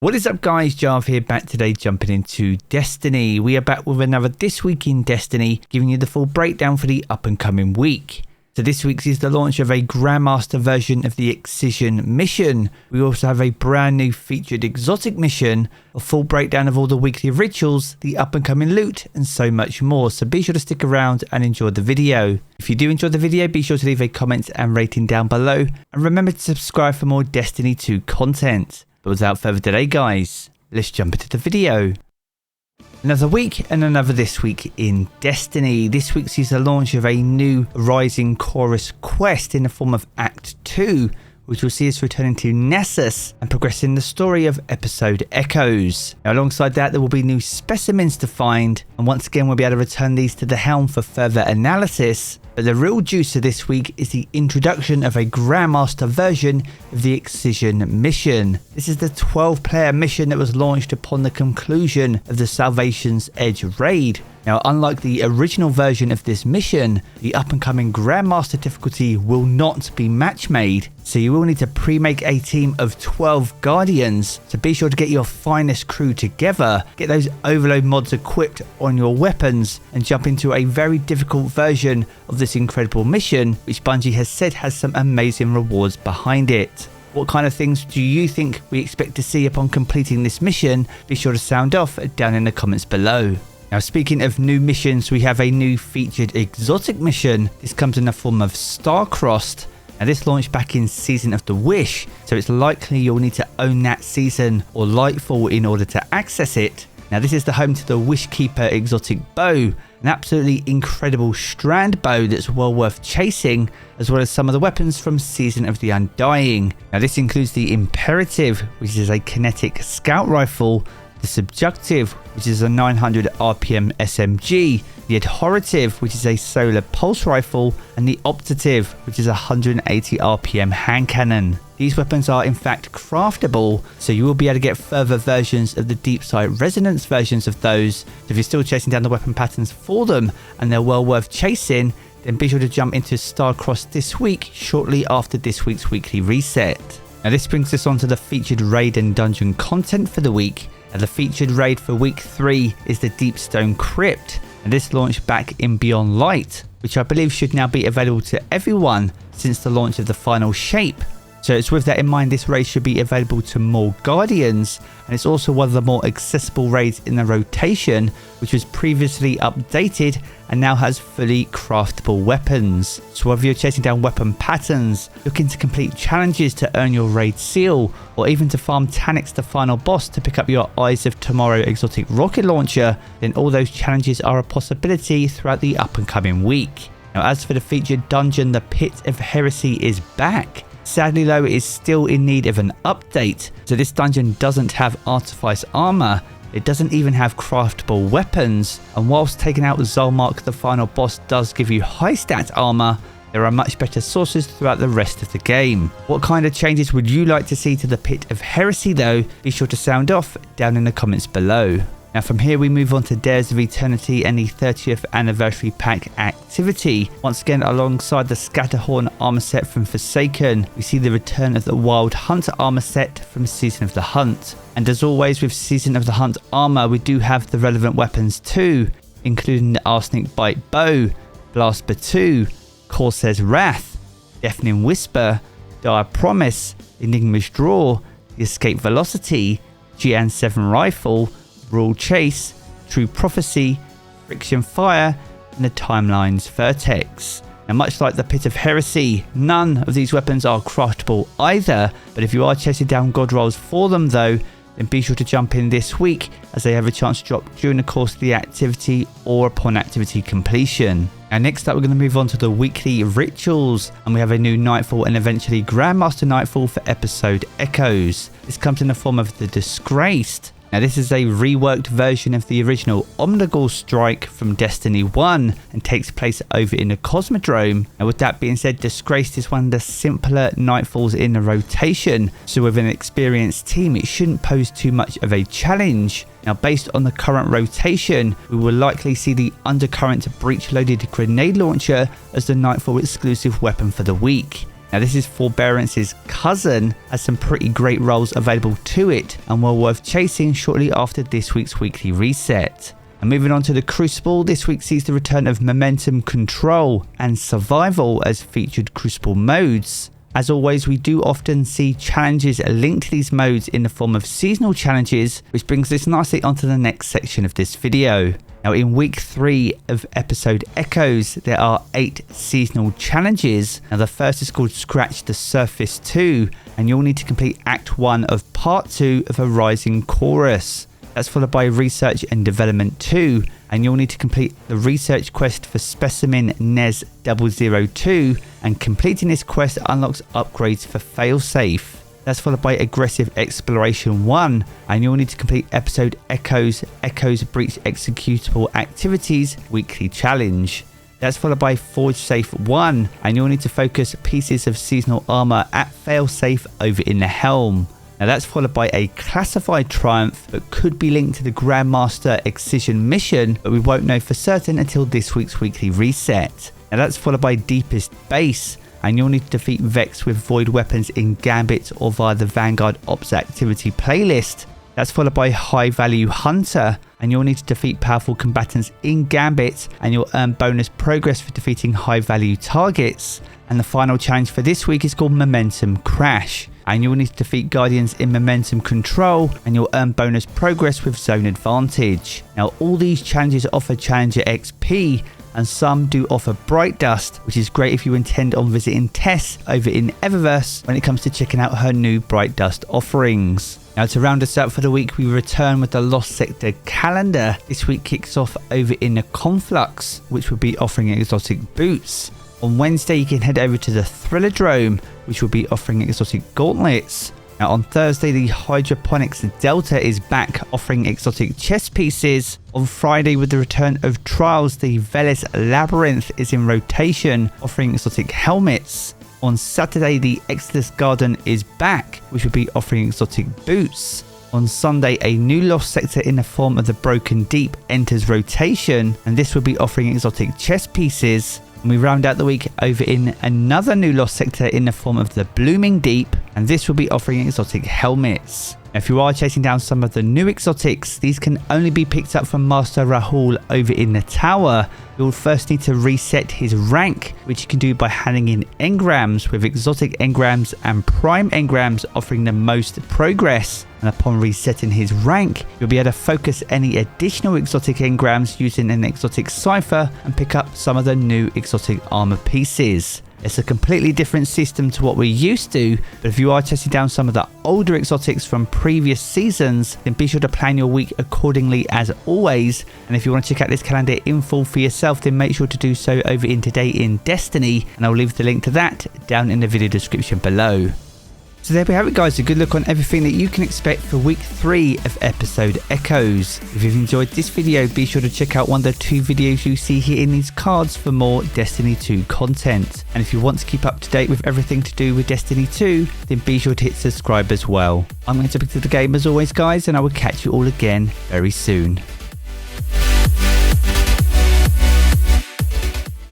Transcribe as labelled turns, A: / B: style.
A: What is up guys, Jarv here, back today jumping into Destiny. We are back with another This Week in Destiny, giving you the full breakdown for the up and coming week. So this week's is the launch of a Grandmaster version of the Excision mission. We also have a brand new featured exotic mission, a full breakdown of all the weekly rituals, the up and coming loot, and so much more. So be sure to stick around and enjoy the video. If you do enjoy the video, be sure to leave a comment and rating down below. And remember to subscribe for more Destiny 2 content. But without further delay guys, let's jump into the video. Another week and another This Week in Destiny. This week sees the launch of a new Rising Chorus quest in the form of Act 2, which will see us returning to Nessus and progressing the story of episode Echoes. Now, alongside that, there will be new specimens to find, and once again we'll be able to return these to the helm for further analysis. But the real juice of this week is the introduction of a Grandmaster version of the Excision mission. This is the 12-player mission that was launched upon the conclusion of the Salvation's Edge raid. Now, unlike the original version of this mission, the up-and-coming Grandmaster difficulty will not be match-made, so you will need to pre-make a team of 12 Guardians. So be sure to get your finest crew together, get those overload mods equipped on your weapons, and jump into a very difficult version of this incredible mission, which Bungie has said has some amazing rewards behind it. What kind of things do you think we expect to see upon completing this mission? Be sure to sound off down in the comments below. Now, speaking of new missions, we have a new featured exotic mission. This comes in the form of Star-Crossed. Now, this launched back in Season of the Wish, so it's likely you'll need to own that season or Lightfall in order to access it. Now, this is the home to the Wishkeeper exotic bow, an absolutely incredible strand bow that's well worth chasing, as well as some of the weapons from Season of the Undying. Now, this includes the Imperative, which is a kinetic scout rifle, the Subjunctive, which is a 900 RPM SMG, the Adhorative, which is a solar pulse rifle, and the Optative, which is a 180 RPM hand cannon. These weapons are in fact craftable, so you will be able to get further versions of the Deep Sight Resonance versions of those. So if you're still chasing down the weapon patterns for them and they're well worth chasing, then be sure to jump into Star-Crossed this week, shortly after this week's weekly reset. Now, this brings us on to the featured raid and dungeon content for the week. And the featured raid for week 3 is the Deepstone Crypt, and this launched back in Beyond Light, which I believe should now be available to everyone since the launch of the final shape. So it's with that in mind, this raid should be available to more Guardians, and it's also one of the more accessible raids in the rotation, which was previously updated and now has fully craftable weapons. So whether you're chasing down weapon patterns, looking to complete challenges to earn your raid seal, or even to farm Taniks the final boss to pick up your Eyes of Tomorrow exotic rocket launcher, then all those challenges are a possibility throughout the up and coming week. Now, as for the featured dungeon, the Pit of Heresy is back. Sadly though, it is still in need of an update, so this dungeon doesn't have artifice armor, it doesn't even have craftable weapons, and whilst taking out Zolmark the final boss does give you high stat armor, there are much better sources throughout the rest of the game. What kind of changes would you like to see to the Pit of Heresy though? Be sure to sound off down in the comments below. Now, from here we move on to Dares of Eternity and the 30th Anniversary Pack activity. Once again, alongside the Scatterhorn armor set from Forsaken, we see the return of the Wild Hunt armor set from Season of the Hunt. And as always with Season of the Hunt armor, we do have the relevant weapons too, including the Arsenic Bite Bow, Blast Batu, Corsair's Wrath, Deafening Whisper, Dire Promise, Enigma's Draw, the Escape Velocity, Gian 7 Rifle, Rule Chase, True Prophecy, Friction Fire, and the Timeline's Vertex. Now, much like the Pit of Heresy, none of these weapons are craftable either, but if you are chasing down god rolls for them though, then be sure to jump in this week, as they have a chance to drop during the course of the activity or upon activity completion. And next up, we're going to move on to the weekly rituals, and we have a new Nightfall and eventually Grandmaster Nightfall for episode Echoes. This comes in the form of the Disgraced. Now, this is a reworked version of the original Omnigul strike from Destiny 1 and takes place over in the Cosmodrome. Now, with that being said, Disgraced is one of the simpler Nightfalls in the rotation, so with an experienced team it shouldn't pose too much of a challenge. Now, based on the current rotation, we will likely see the Undercurrent breach loaded grenade launcher as the Nightfall exclusive weapon for the week. Now this is Forbearance's cousin, has some pretty great roles available to it and well worth chasing shortly after this week's weekly reset. And moving on to the Crucible, this week sees the return of Momentum Control and Survival as featured Crucible modes. As always, we do often see challenges linked to these modes in the form of seasonal challenges, which brings us nicely onto the next section of this video. Now in week 3 of episode Echoes, there are 8 seasonal challenges. Now the first is called Scratch the Surface 2, and you'll need to complete Act 1 of Part 2 of a Rising Chorus. That's followed by Research and Development 2, and you'll need to complete the research quest for Specimen NES 002, and completing this quest unlocks upgrades for Failsafe. That's followed by Aggressive Exploration 1, and you'll need to complete episode Echoes Breach Executable Activities Weekly Challenge. That's followed by Forge Safe 1, and you'll need to focus pieces of seasonal armor at Failsafe over in the helm. Now that's followed by a classified triumph that could be linked to the Grandmaster Excision mission, but we won't know for certain until this week's weekly reset. Now that's followed by Deepest Base, and you'll need to defeat Vex with void weapons in Gambit or via the Vanguard Ops Activity playlist. That's followed by High Value Hunter, and you'll need to defeat powerful combatants in Gambit, and you'll earn bonus progress for defeating high value targets. And the final challenge for this week is called Momentum Crash, and you'll need to defeat Guardians in Momentum Control, and you'll earn bonus progress with Zone Advantage. Now all these challenges offer Challenger XP, and some do offer Bright Dust, which is great if you intend on visiting Tess over in Eververse when it comes to checking out her new Bright Dust offerings. Now to round us out for the week, we return with the Lost Sector calendar. This week kicks off over in the Conflux, which will be offering exotic boots. On Wednesday, you can head over to the Thrillerdrome, which will be offering exotic gauntlets. Now on Thursday, the Hydroponics Delta is back, offering exotic chess pieces. On Friday, with the return of Trials, the Velis Labyrinth is in rotation, offering exotic helmets. On Saturday, the Exodus Garden is back, which will be offering exotic boots. On Sunday, a new Lost Sector in the form of the Broken Deep enters rotation, and this will be offering exotic chess pieces. And we round out the week over in another new Lost Sector in the form of the Blooming Deep, and this will be offering exotic helmets. Now, if you are chasing down some of the new exotics, these can only be picked up from Master Rahul over in the tower. You'll first need to reset his rank, which you can do by handing in engrams, with exotic engrams and prime engrams offering the most progress. And upon resetting his rank, you'll be able to focus any additional exotic engrams using an exotic cipher and pick up some of the new exotic armor pieces. It's a completely different system to what we're used to, but if you are testing down some of the older exotics from previous seasons, then be sure to plan your week accordingly as always. And if you want to check out this calendar in full for yourself, then make sure to do so over in Today in Destiny, and I'll leave the link to that down in the video description below. So there we have it guys, a good look on everything that you can expect for week 3 of episode Echoes. If you've enjoyed this video, be sure to check out one of the 2 videos you see here in these cards for more Destiny 2 content. And if you want to keep up to date with everything to do with Destiny 2, then be sure to hit subscribe as well. I'm going to be to the game as always guys, and I will catch you all again very soon.